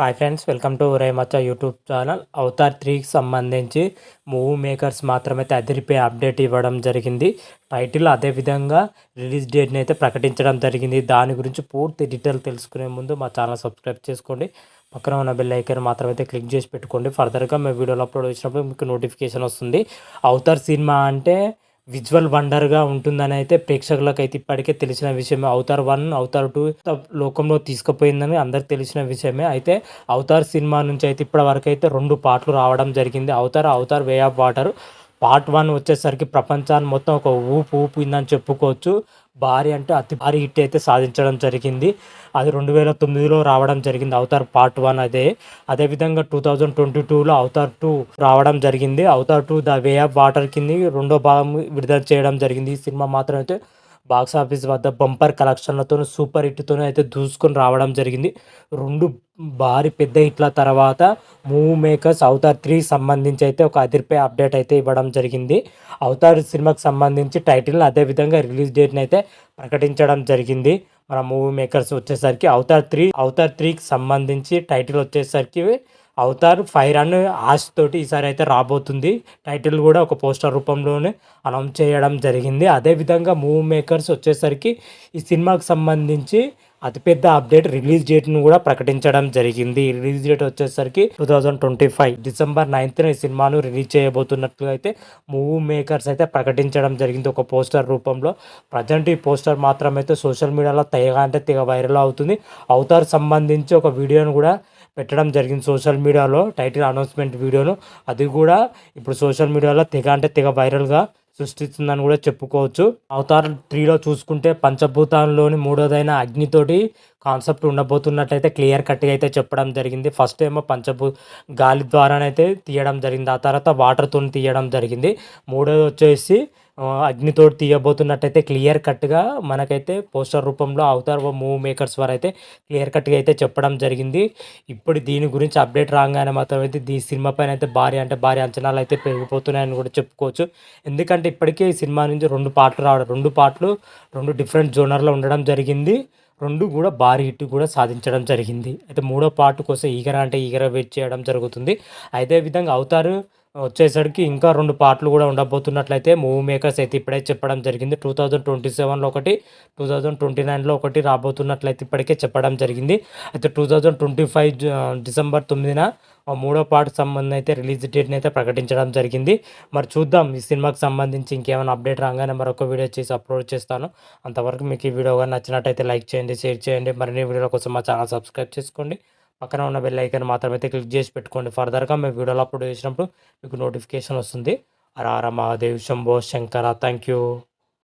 Hi friends, welcome to రేమచ్చ YouTube channel. Avatar 3కి సంబంధించి మూవీ మేకర్స్ మాత్రమైతే అదిరిపోయే అప్డేట్ ఇవ్వడం జరిగింది. టైటిల్ అదేవిధంగా రిలీజ్ డేట్ని అయితే ప్రకటించడం జరిగింది. దాని గురించి పూర్తి డీటెయిల్ తెలుసుకునే ముందు మా ఛానల్ సబ్స్క్రైబ్ చేసుకోండి. పక్కన ఉన్న బెల్ ఐకాన్ మాత్రమైతే క్లిక్ చేసి పెట్టుకోండి. ఫర్దర్గా మేము వీడియోలు అప్లోడ్ చేసినప్పుడు మీకు నోటిఫికేషన్ వస్తుంది. అవతార్ సినిమా అంటే విజువల్ వండర్గా ఉంటుందని అయితే ప్రేక్షకులకు అయితే ఇప్పటికే తెలిసిన విషయమే. అవతార్ 1, అవతార్ 2 లోకంలో తీసుకుపోయిందని అందరికి తెలిసిన విషయమే. అయితే అవతార్ సినిమా నుంచి అయితే ఇప్పటి వరకు అయితే 2 పార్ట్లు రావడం జరిగింది. Avatar way of water part 1 వచ్చేసరికి ప్రపంచాన్ని మొత్తం ఒక ఊపిందని చెప్పుకోవచ్చు. భారీ అంటే అతి భారీ హిట్ అయితే సాధించడం జరిగింది. అది 2009లో రావడం జరిగింది అవతార్ పార్ట్ 1. అదేవిధంగా 2022లో అవతార్ 2 రావడం జరిగింది. Avatar 2 the way of water కింద రెండో భాగం విడుదల చేయడం జరిగింది. ఈ సినిమా మాత్రం అయితే బాక్స్ ఆఫీస్ వద్ద బంపర్ కలెక్షన్లతో సూపర్ హిట్తో అయితే దూసుకొని రావడం జరిగింది. 2 భారీ పెద్ద హిట్ల తర్వాత మూవీ మేకర్స్ అవతార్ 3 సంబంధించి అయితే ఒక అదిరిపోయే అప్డేట్ అయితే ఇవ్వడం జరిగింది. అవతార్ సినిమాకి సంబంధించి టైటిల్ అదేవిధంగా రిలీజ్ డేట్ని అయితే ప్రకటించడం జరిగింది. మన మూవీ మేకర్స్ వచ్చేసరికి అవతార్ 3కి సంబంధించి టైటిల్ వచ్చేసరికి అవతార్ ఫైర్ అండ్ ఆష్ తోటి ఈసారి అయితే రాబోతుంది. టైటిల్ కూడా ఒక పోస్టర్ రూపంలోనే అనౌన్స్ చేయడం జరిగింది. అదేవిధంగా మూవీ మేకర్స్ వచ్చేసరికి ఈ సినిమాకి సంబంధించి అతిపెద్ద అప్డేట్ రిలీజ్ డేట్ను కూడా ప్రకటించడం జరిగింది. రిలీజ్ డేట్ వచ్చేసరికి 2025 డిసెంబర్ 9th ఈ సినిమాను రిలీజ్ చేయబోతున్నట్లు అయితే మూవీ మేకర్స్ అయితే ప్రకటించడం జరిగింది ఒక పోస్టర్ రూపంలో. ప్రజెంట్ ఈ పోస్టర్ మాత్రం అయితే సోషల్ మీడియాలో తెగ వైరల్ అవుతుంది. అవతార్ సంబంధించి ఒక వీడియోను కూడా పెట్టడం జరిగింది సోషల్ మీడియాలో, టైటిల్ అనౌన్స్మెంట్ వీడియోను. అది కూడా ఇప్పుడు సోషల్ మీడియాలో తెగ వైరల్గా సృష్టిస్తుందని కూడా చెప్పుకోవచ్చు. అవతార్ 3లో చూసుకుంటే పంచభూతాల్లోని మూడోదైన అగ్నితోటి కాన్సెప్ట్ ఉండబోతున్నట్లయితే క్లియర్ కట్గా అయితే చెప్పడం జరిగింది. ఫస్ట్ ఏమో గాలి ద్వారానైతే తీయడం జరిగింది, ఆ తర్వాత వాటర్తో తీయడం జరిగింది. మూడోది వచ్చేసి అగ్నితోటి తీయబోతున్నట్టయితే క్లియర్ కట్గా మనకైతే పోస్టర్ రూపంలో అవతార్ మూవీ మేకర్స్ వారు అయితే క్లియర్ కట్గా అయితే చెప్పడం జరిగింది. ఇప్పుడు దీని గురించి అప్డేట్ రాగానే మాత్రం అయితే ఈ సినిమా పైన అయితే భారీ అంచనాలు అయితే పెరిగిపోతున్నాయని కూడా చెప్పుకోవచ్చు. ఎందుకంటే ఇప్పటికే ఈ సినిమా నుంచి 2 పార్ట్లు రావడం, 2 పార్ట్లు 2 డిఫరెంట్ జోనర్లో ఉండడం జరిగింది. 2 కూడా భారీ హిట్ కూడా సాధించడం జరిగింది. అయితే మూడో పార్ట్ కోసం ఈగర వెయిట్ చేయడం జరుగుతుంది. అదే విధంగా అవతార్ వచ్చేసరికి ఇంకా 2 పార్ట్లు కూడా ఉండబోతున్నట్లయితే మూవీ మేకర్స్ అయితే ఇప్పుడే చెప్పడం జరిగింది. 2027లో ఒకటి, 2029లో ఒకటి రాబోతున్నట్లయితే ఇప్పటికే చెప్పడం జరిగింది. అయితే 2025 డిసెంబర్ 9న మూడో పార్ట్ సంబంధం అయితే రిలీజ్ డేట్ని అయితే ప్రకటించడం జరిగింది. మరి చూద్దాం, ఈ సినిమాకి సంబంధించి ఇంకేమైనా అప్డేట్ రాగానే మరొక వీడియో చేసి అప్లోడ్ చేస్తాను. అంతవరకు మీకు ఈ వీడియో కానీ నచ్చినట్టయితే లైక్ చేయండి, షేర్ చేయండి. మరిన్ని వీడియోల కోసం మా ఛానల్ సబ్స్క్రైబ్ చేసుకోండి. పక్కన ఉన్న బెల్ ఐకాన్ మాత్రమైతే క్లిక్ చేసి పెట్టుకోండి. ఫర్దర్గా మేము వీడియోలు అప్లోడ్ చేసినప్పుడు మీకు నోటిఫికేషన్ వస్తుంది. హర హర మహాదేవ్, శంభో శంకర. Thank you.